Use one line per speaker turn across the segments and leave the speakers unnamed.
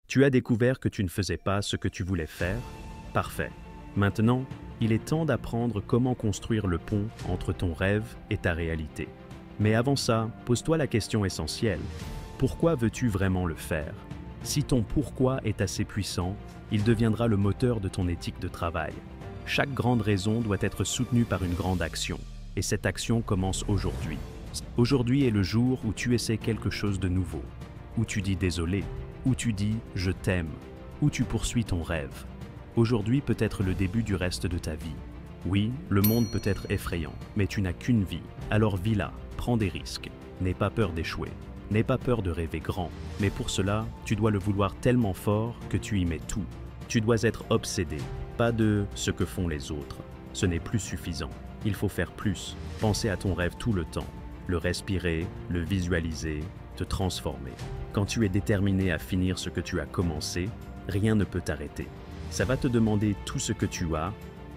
Tu as découvert que tu ne faisais pas ce que tu voulais faire? Parfait. Maintenant, il est temps d'apprendre comment construire le pont entre ton rêve et ta réalité. Mais avant ça, pose-toi la question essentielle. Pourquoi veux-tu vraiment le faire? Si ton pourquoi est assez puissant, il deviendra le moteur de ton éthique de travail. Chaque grande raison doit être soutenue par une grande action. Et cette action commence aujourd'hui. Aujourd'hui est le jour où tu essaies quelque chose de nouveau. Où tu dis désolé. Où tu dis je t'aime. Où tu poursuis ton rêve. Aujourd'hui peut être le début du reste de ta vie. Oui, le monde peut être effrayant, mais tu n'as qu'une vie. Alors vis-la, prends des risques. N'aie pas peur d'échouer. N'aie pas peur de rêver grand. Mais pour cela, tu dois le vouloir tellement fort que tu y mets tout. Tu dois être obsédé, pas de ce que font les autres. Ce n'est plus suffisant. Il faut faire plus. Penser à ton rêve tout le temps. Le respirer, le visualiser, te transformer. Quand tu es déterminé à finir ce que tu as commencé, rien ne peut t'arrêter. Ça va te demander tout ce que tu as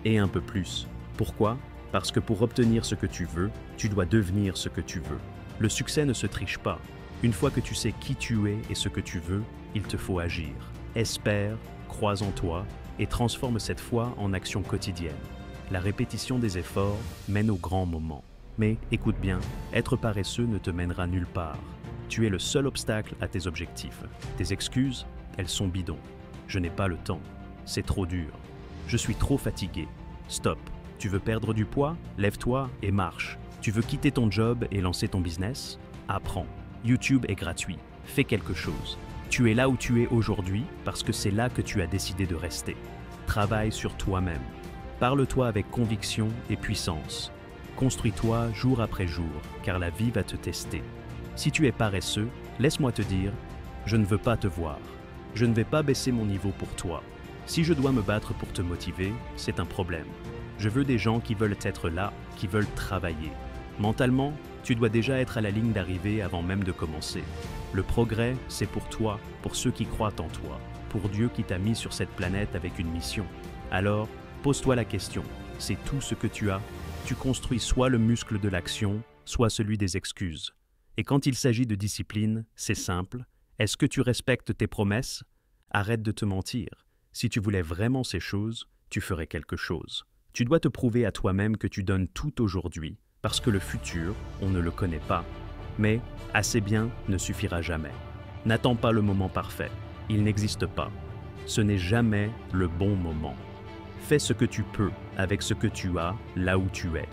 et un peu plus. Pourquoi? Parce que pour obtenir ce que tu veux, tu dois devenir ce que tu veux. Le succès ne se triche pas. Une fois que tu sais qui tu es et ce que tu veux, il te faut agir. Espère, crois en toi et transforme cette foi en action quotidienne. La répétition des efforts mène aux grands moments. Mais écoute bien, être paresseux ne te mènera nulle part. Tu es le seul obstacle à tes objectifs. Tes excuses, elles sont bidons. Je n'ai pas le temps. C'est trop dur. Je suis trop fatigué. Stop. Tu veux perdre du poids? Lève-toi et marche. Tu veux quitter ton job et lancer ton business? Apprends. YouTube est gratuit. Fais quelque chose. Tu es là où tu es aujourd'hui parce que c'est là que tu as décidé de rester. Travaille sur toi-même. Parle-toi avec conviction et puissance. Construis-toi jour après jour, car la vie va te tester. Si tu es paresseux, laisse-moi te dire, je ne veux pas te voir. Je ne vais pas baisser mon niveau pour toi. Si je dois me battre pour te motiver, c'est un problème. Je veux des gens qui veulent être là, qui veulent travailler. Mentalement, tu dois déjà être à la ligne d'arrivée avant même de commencer. Le progrès, c'est pour toi, pour ceux qui croient en toi, pour Dieu qui t'a mis sur cette planète avec une mission. Alors, pose-toi la question, c'est tout ce que tu as? Tu construis soit le muscle de l'action, soit celui des excuses. Et quand il s'agit de discipline, c'est simple. Est-ce que tu respectes tes promesses? Arrête de te mentir. Si tu voulais vraiment ces choses, tu ferais quelque chose. Tu dois te prouver à toi-même que tu donnes tout aujourd'hui, parce que le futur, on ne le connaît pas. Mais assez bien ne suffira jamais. N'attends pas le moment parfait. Il n'existe pas. Ce n'est jamais le bon moment. Fais ce que tu peux avec ce que tu as là où tu es.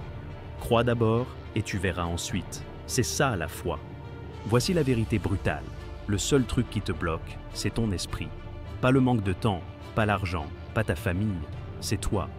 Crois d'abord et tu verras ensuite. C'est ça la foi. Voici la vérité brutale. Le seul truc qui te bloque, c'est ton esprit. Pas le manque de temps, pas l'argent, pas ta famille, c'est toi.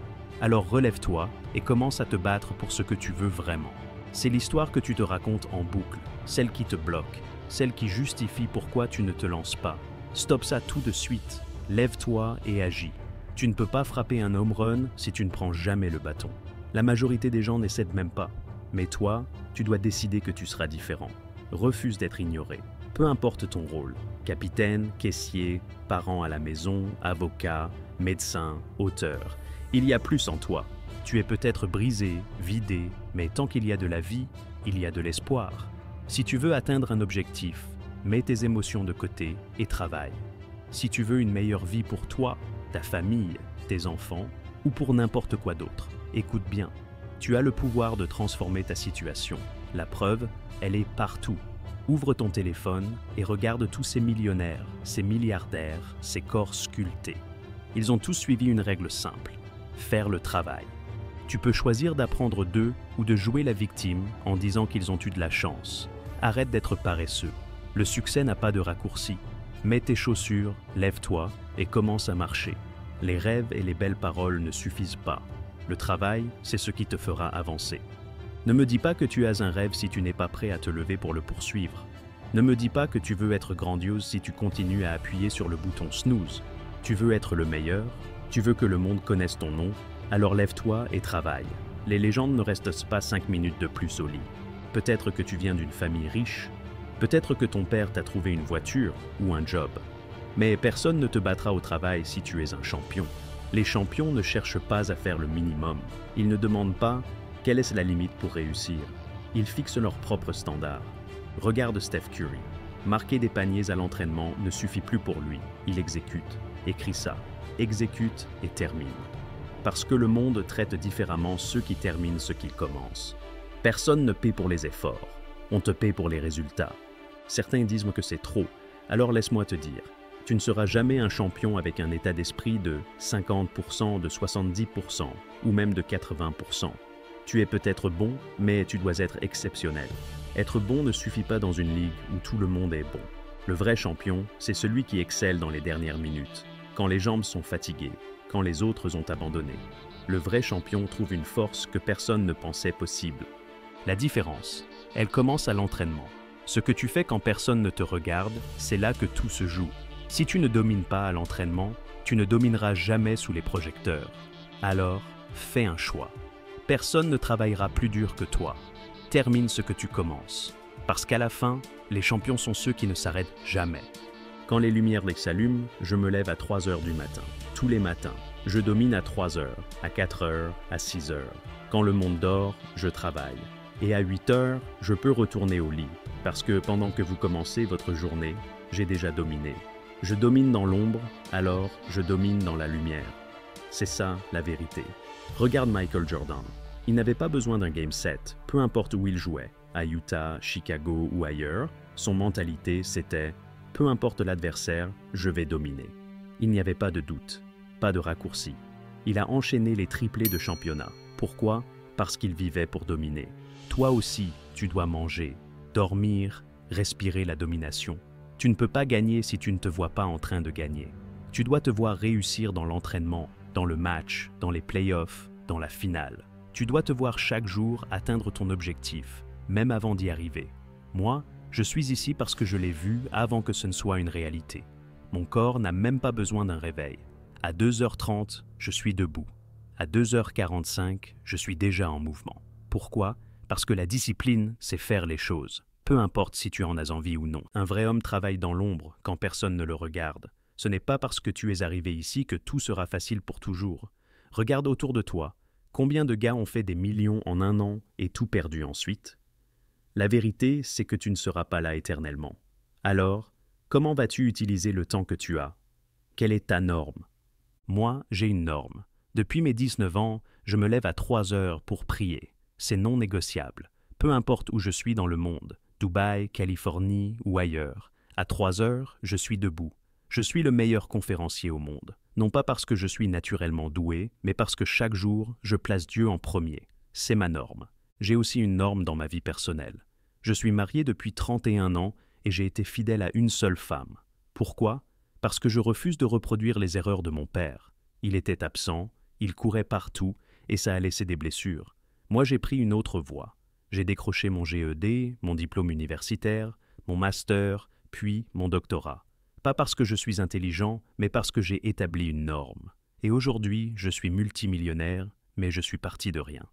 Alors relève-toi et commence à te battre pour ce que tu veux vraiment. C'est l'histoire que tu te racontes en boucle, celle qui te bloque, celle qui justifie pourquoi tu ne te lances pas. Stoppe ça tout de suite, lève-toi et agis. Tu ne peux pas frapper un home run si tu ne prends jamais le bâton. La majorité des gens n'essaient même pas. Mais toi, tu dois décider que tu seras différent. Refuse d'être ignoré. Peu importe ton rôle, capitaine, caissier, parent à la maison, avocat, médecin, auteur. Il y a plus en toi. Tu es peut-être brisé, vidé, mais tant qu'il y a de la vie, il y a de l'espoir. Si tu veux atteindre un objectif, mets tes émotions de côté et travaille. Si tu veux une meilleure vie pour toi, ta famille, tes enfants ou pour n'importe quoi d'autre, écoute bien. Tu as le pouvoir de transformer ta situation. La preuve, elle est partout. Ouvre ton téléphone et regarde tous ces millionnaires, ces milliardaires, ces corps sculptés. Ils ont tous suivi une règle simple, faire le travail. Tu peux choisir d'apprendre d'eux ou de jouer la victime en disant qu'ils ont eu de la chance. Arrête d'être paresseux. Le succès n'a pas de raccourci. Mets tes chaussures, lève-toi et commence à marcher. Les rêves et les belles paroles ne suffisent pas. Le travail, c'est ce qui te fera avancer. Ne me dis pas que tu as un rêve si tu n'es pas prêt à te lever pour le poursuivre. Ne me dis pas que tu veux être grandiose si tu continues à appuyer sur le bouton snooze. Tu veux être le meilleur, tu veux que le monde connaisse ton nom, alors lève-toi et travaille. Les légendes ne restent pas 5 minutes de plus au lit. Peut-être que tu viens d'une famille riche, peut-être que ton père t'a trouvé une voiture ou un job. Mais personne ne te battra au travail si tu es un champion. Les champions ne cherchent pas à faire le minimum. Ils ne demandent pas quelle est la limite pour réussir. Ils fixent leurs propres standards. Regarde Steph Curry. Marquer des paniers à l'entraînement ne suffit plus pour lui, il exécute. Écris ça, exécute et termine. Parce que le monde traite différemment ceux qui terminent ce qu'ils commencent. Personne ne paie pour les efforts, on te paie pour les résultats. Certains disent que c'est trop, alors laisse-moi te dire, tu ne seras jamais un champion avec un état d'esprit de 50%, de 70% ou même de 80%. Tu es peut-être bon, mais tu dois être exceptionnel. Être bon ne suffit pas dans une ligue où tout le monde est bon. Le vrai champion, c'est celui qui excelle dans les dernières minutes, quand les jambes sont fatiguées, quand les autres ont abandonné. Le vrai champion trouve une force que personne ne pensait possible. La différence, elle commence à l'entraînement. Ce que tu fais quand personne ne te regarde, c'est là que tout se joue. Si tu ne domines pas à l'entraînement, tu ne domineras jamais sous les projecteurs. Alors, fais un choix. Personne ne travaillera plus dur que toi. Termine ce que tu commences. Parce qu'à la fin, les champions sont ceux qui ne s'arrêtent jamais. Quand les lumières s'allument, je me lève à 3 heures du matin. Tous les matins, je domine à 3 heures, à 4 heures, à 6 heures. Quand le monde dort, je travaille. Et à 8 heures, je peux retourner au lit. Parce que pendant que vous commencez votre journée, j'ai déjà dominé. Je domine dans l'ombre, alors je domine dans la lumière. C'est ça, la vérité. Regarde Michael Jordan. Il n'avait pas besoin d'un game set, peu importe où il jouait, à Utah, Chicago ou ailleurs. Son mentalité, c'était « peu importe l'adversaire, je vais dominer ». Il n'y avait pas de doute, pas de raccourci. Il a enchaîné les triplés de championnat. Pourquoi? Parce qu'il vivait pour dominer. Toi aussi, tu dois manger, dormir, respirer la domination. Tu ne peux pas gagner si tu ne te vois pas en train de gagner. Tu dois te voir réussir dans l'entraînement, dans le match, dans les playoffs, dans la finale. Tu dois te voir chaque jour atteindre ton objectif, même avant d'y arriver. Moi, je suis ici parce que je l'ai vu avant que ce ne soit une réalité. Mon corps n'a même pas besoin d'un réveil. À 2h30, je suis debout. À 2h45, je suis déjà en mouvement. Pourquoi? Parce que la discipline, c'est faire les choses. Peu importe si tu en as envie ou non. Un vrai homme travaille dans l'ombre quand personne ne le regarde. Ce n'est pas parce que tu es arrivé ici que tout sera facile pour toujours. Regarde autour de toi. Combien de gars ont fait des millions en un an et tout perdu ensuite? La vérité, c'est que tu ne seras pas là éternellement. Alors, comment vas-tu utiliser le temps que tu as? Quelle est ta norme? Moi, j'ai une norme. Depuis mes 19 ans, je me lève à 3 heures pour prier. C'est non négociable. Peu importe où je suis dans le monde, Dubaï, Californie ou ailleurs, à 3 heures, je suis debout. Je suis le meilleur conférencier au monde. Non pas parce que je suis naturellement doué, mais parce que chaque jour, je place Dieu en premier. C'est ma norme. J'ai aussi une norme dans ma vie personnelle. Je suis marié depuis 31 ans et j'ai été fidèle à une seule femme. Pourquoi? Parce que je refuse de reproduire les erreurs de mon père. Il était absent, il courait partout et ça a laissé des blessures. Moi, j'ai pris une autre voie. J'ai décroché mon GED, mon diplôme universitaire, mon master, puis mon doctorat. Pas parce que je suis intelligent, mais parce que j'ai établi une norme. Et aujourd'hui, je suis multimillionnaire, mais je suis parti de rien.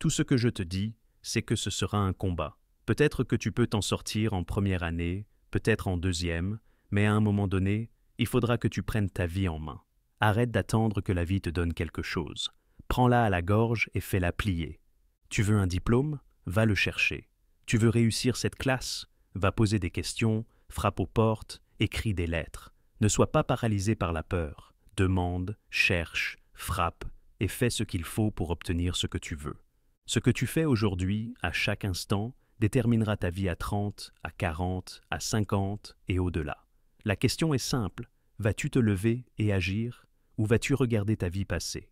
Tout ce que je te dis, c'est que ce sera un combat. Peut-être que tu peux t'en sortir en première année, peut-être en deuxième, mais à un moment donné, il faudra que tu prennes ta vie en main. Arrête d'attendre que la vie te donne quelque chose. Prends-la à la gorge et fais-la plier. Tu veux un diplôme? Va le chercher. Tu veux réussir cette classe? Va poser des questions, frappe aux portes, écris des lettres. Ne sois pas paralysé par la peur. Demande, cherche, frappe et fais ce qu'il faut pour obtenir ce que tu veux. Ce que tu fais aujourd'hui, à chaque instant, déterminera ta vie à 30, à 40, à 50 et au-delà. La question est simple. Vas-tu te lever et agir ou vas-tu regarder ta vie passer?